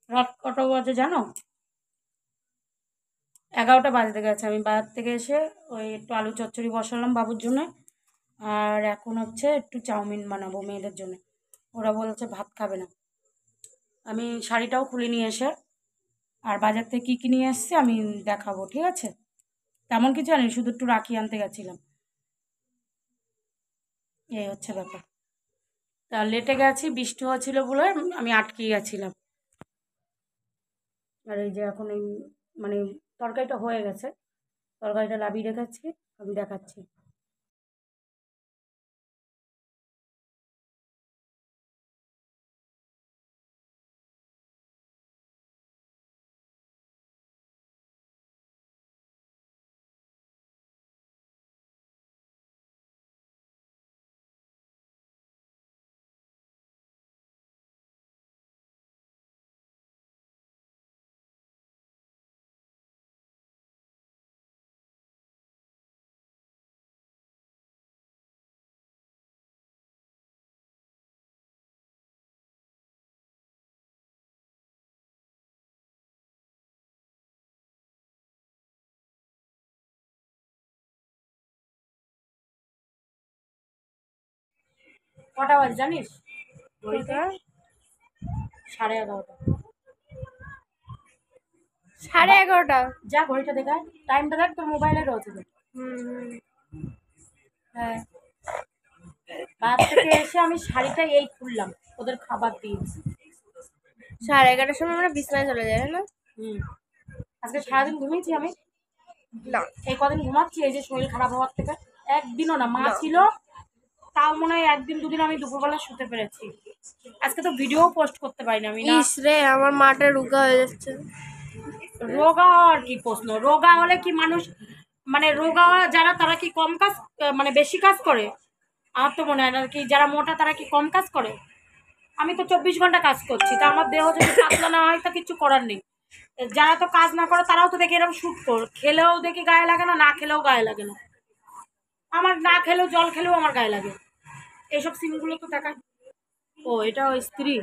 রাত কটা বাজে জানো? 11টা বাজতে গেছে। আমি বাজার থেকে এসে ওই একটু আলু চচ্চড়ি বসালাম বাবুর জন্য। আর এখন হচ্ছে একটু চাউমিন বানাবো মেয়েদের জন্য। ওরা বলছে ভাত খাবে না। আমি শাড়িটাও খুলে নিয়ে এসে আর বাজার থেকে কী কী নিয়ে এসছি আমি দেখাবো, ঠিক আছে? তেমন কিছু আনি, শুধু একটু রাখি আনতে গেছিলাম। এই হচ্ছে ব্যাপার। তা লেটে গেছি, বৃষ্টি হচ্ছিল বলে আমি আটকে গেছিলাম। আর এই যে এখন এই মানে তরকারিটা হয়ে গেছে, তরকারিটা নামিয়ে রেখেছি, আমি দেখাচ্ছি। কটা বাজে জানিস? ঘড়িতে 11:30। 11:30। যা ঘড়িটা দেখা, টাইমটা দেখ, তোর মোবাইলে রয়েছে তো। হ্যাঁ, বাজার থেকে এসে আমি শাড়িটা এই খুললাম, ওদের খাবার দিয়েছি। 11:30-র সময় আমরা বিছানায় চলে যাই না? হুম, আজকে সারাদিন ঘুমিয়েছি আমি। না এই কদিন ঘুমাচ্ছি, এই যে শরীর খারাপ হওয়ার থেকে। একদিনও না, মা না। ছিল তাও মনে হয় একদিন দুদিন আমি দুপুরবেলা শুতে পেরেছি। আজকে তো ভিডিও পোস্ট করতে পারিনি আমি না। ইস রে, আমার মাটা রোগা হয়ে যাচ্ছে। রোগা হওয়ার কি প্রশ্ন? রোগা হলে কি মানুষ, মানে রোগা যারা তারা কি কম কাজ, মানে বেশি কাজ করে? আমার তো মনে হয় না কি যারা মোটা তারা কি কম কাজ করে। আমি তো 24 ঘন্টা কাজ করছি, তা আমার দেহ যদি পাতলা না হয় তো কিছু করার নেই। যারা তো কাজ না করে তারাও তো দেখি এরকম শুট কর, খেলেও দেখি গায়ে লাগে না, না খেলেও গায়ে লাগে না। আমার না খেলেও জল খেলেও আমার গায়ে লাগে। এইসব সিনগুলো তো দেখা। ও এটা ওই স্ত্রী।